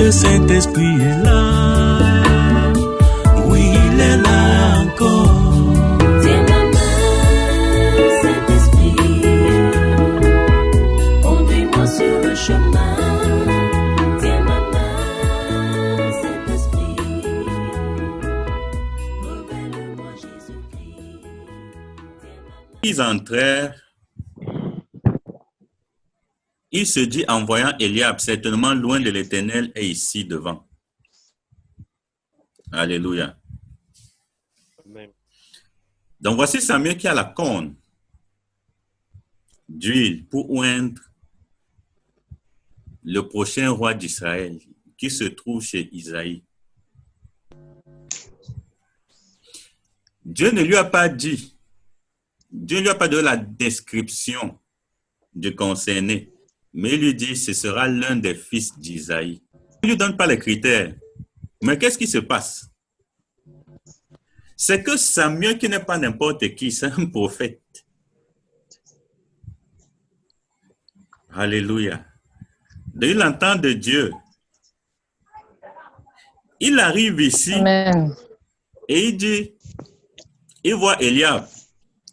le Saint-Esprit est là. Oui, il est là encore. Tiens ma main, Saint-Esprit, conduis-moi sur le chemin. Tiens ma main, Saint-Esprit, révèle-moi Jésus-Christ. Ils entrèrent. Il se dit en voyant Eliab, certainement loin de l'Éternel est ici devant. Alléluia. Amen. Donc voici Samuel qui a la corne d'huile pour oindre le prochain roi d'Israël qui se trouve chez Isaïe. Dieu ne lui a pas dit, Dieu ne lui a pas donné la description du concerné. Mais il lui dit, ce sera l'un des fils d'Isaïe. Il ne lui donne pas les critères. Mais qu'est-ce qui se passe? C'est que Samuel, qui n'est pas n'importe qui, c'est un prophète. Alléluia. Donc, il entend de Dieu. Il arrive ici. Amen. Et il dit, il voit Eliab.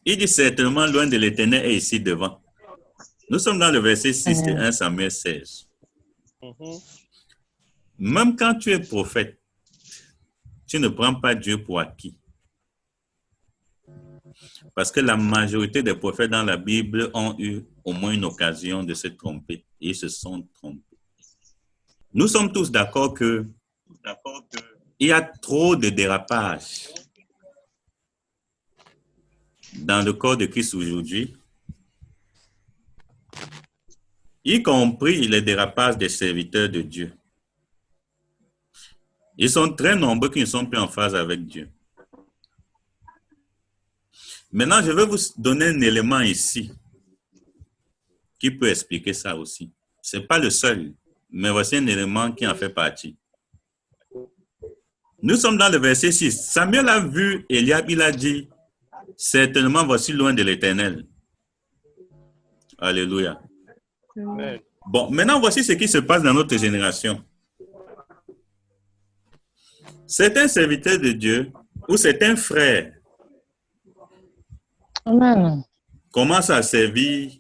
Il dit, certainement, loin de l'Éternel est ici devant. Nous sommes dans le verset 6 de 1 Samuel 16. Même quand tu es prophète, tu ne prends pas Dieu pour acquis. Parce que la majorité des prophètes dans la Bible ont eu au moins une occasion de se tromper. Et ils se sont trompés. Nous sommes tous d'accord que il y a trop de dérapages dans le corps de Christ aujourd'hui, y compris les dérapages des serviteurs de Dieu. Ils sont très nombreux qui ne sont plus en phase avec Dieu. Maintenant, je vais vous donner un élément ici qui peut expliquer ça aussi. Ce n'est pas le seul, mais voici un élément qui en fait partie. Nous sommes dans le verset 6. Samuel a vu Eliab, il a dit, certainement voici loin de l'Éternel. Alléluia. Amen. Bon, maintenant, voici ce qui se passe dans notre génération. Certains serviteurs de Dieu ou certains frères Amen. commencent à servir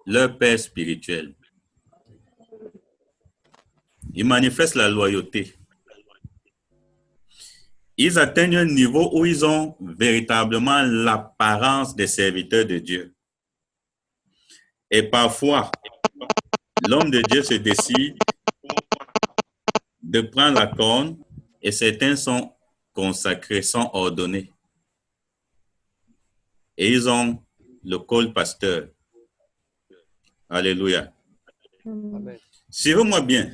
leur père spirituel. Ils manifestent la loyauté. Ils atteignent un niveau où ils ont véritablement l'apparence des serviteurs de Dieu. Et parfois, l'homme de Dieu se décide de prendre la corne et certains sont consacrés, sont ordonnés. Et ils ont le col pasteur. Alléluia. Amen. Suivez-moi bien.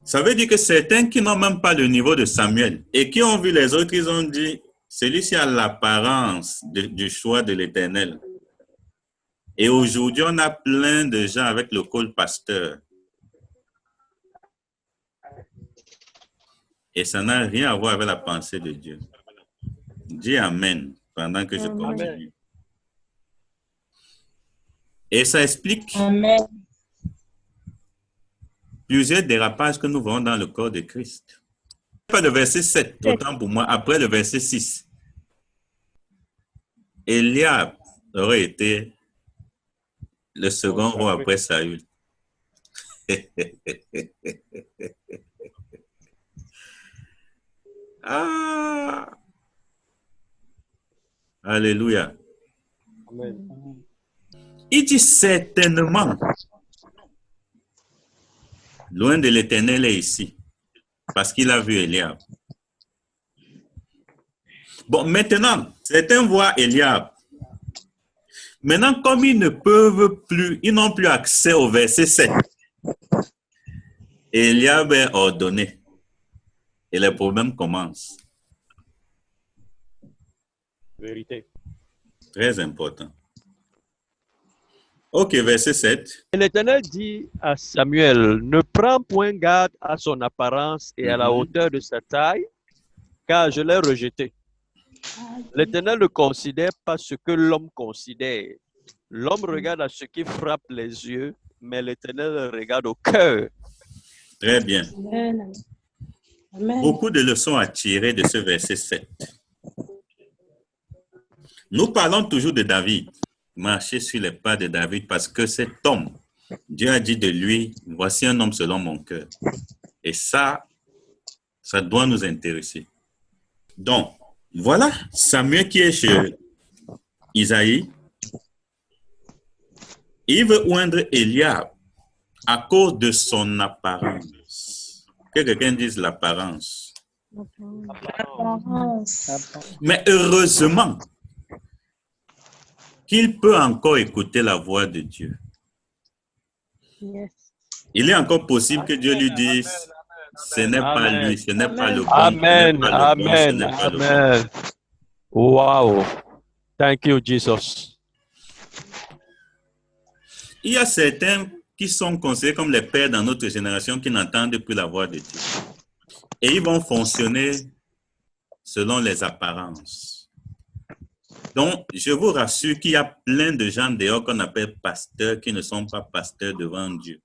Ça veut dire que certains qui n'ont même pas le niveau de Samuel et qui ont vu les autres, ils ont dit, celui-ci a l'apparence du choix de l'Éternel. Et aujourd'hui, on a plein de gens avec le col pasteur. Et ça n'a rien à voir avec la pensée de Dieu. Dis Amen pendant que je continue. Et ça explique Amen. plusieurs dérapages que nous voyons dans le corps de Christ. Pas le verset 7, autant pour moi, après le verset 6. Eliab aurait été le second roi après Saül. Ah! Alléluia. Amen. Il dit certainement, loin de l'Éternel est ici, parce qu'il a vu Eliab. Bon, maintenant, certains voient Eliab. Maintenant, comme ils ne peuvent plus, ils n'ont plus accès au verset 7. Eliab est ordonné. Et les problèmes commencent. Vérité. Très important. Ok, verset 7. Et l'Éternel dit à Samuel, ne prends point garde à son apparence et à la hauteur de sa taille, car je l'ai rejeté. L'Éternel ne considère pas ce que l'homme considère. L'homme regarde à ce qui frappe les yeux, mais l'Éternel regarde au cœur. Très bien. Amen. Amen. Beaucoup de leçons à tirer de ce verset 7. Nous parlons toujours de David, marcher sur les pas de David, parce que cet homme, Dieu a dit de lui, voici un homme selon mon cœur. Et ça doit nous intéresser. Donc, voilà Samuel qui est chez Isaïe. Il veut oindre Eliab à cause de son apparence. Que quelqu'un dise l'apparence. Apparence. Mais heureusement qu'il peut encore écouter la voix de Dieu. Yes. Il est encore possible que Dieu lui dise, ce n'est pas Amen. lui, ce n'est pas le bon, Amen. ce n'est pas le bon, ce Amen. n'est pas le bon. Amen. Wow. Thank you, Jesus. Il y a certains qui sont considérés comme les pères dans notre génération qui n'entendent plus la voix de Dieu. Et ils vont fonctionner selon les apparences. Donc, je vous rassure qu'il y a plein de gens dehors qu'on appelle pasteurs qui ne sont pas pasteurs devant Dieu.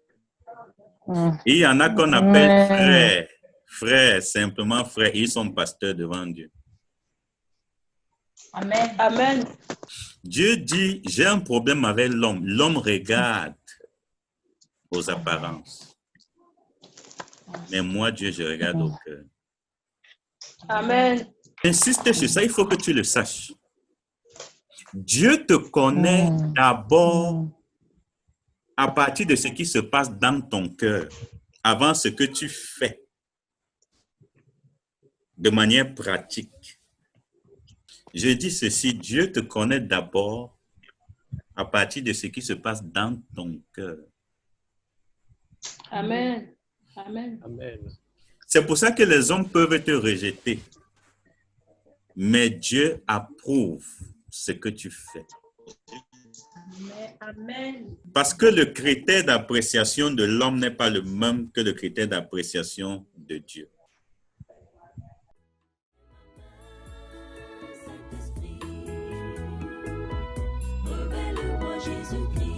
Et il y en a qu'on appelle frères. Frères, simplement frères. Ils sont pasteurs devant Dieu. Amen. Amen. Dieu dit, j'ai un problème avec l'homme. L'homme regarde aux apparences. Mais moi, Dieu, je regarde au cœur. Amen. Insiste sur ça, il faut que tu le saches. Dieu te connaît d'abord à partir de ce qui se passe dans ton cœur, avant ce que tu fais de manière pratique. Je dis ceci, Dieu te connaît d'abord à partir de ce qui se passe dans ton cœur. Amen. Amen. Amen. C'est pour ça que les hommes peuvent te rejeter. Mais Dieu approuve ce que tu fais. Amen. Parce que le critère d'appréciation de l'homme n'est pas le même que le critère d'appréciation de Dieu. Révèle-moi Jésus-Christ.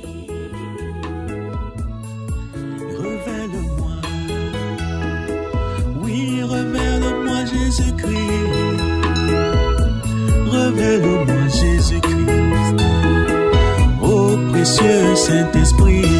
Révèle-moi. Oui, révèle-moi Jésus-Christ. Révèle-moi Jésus-Christ. Ô précieux Saint-Esprit.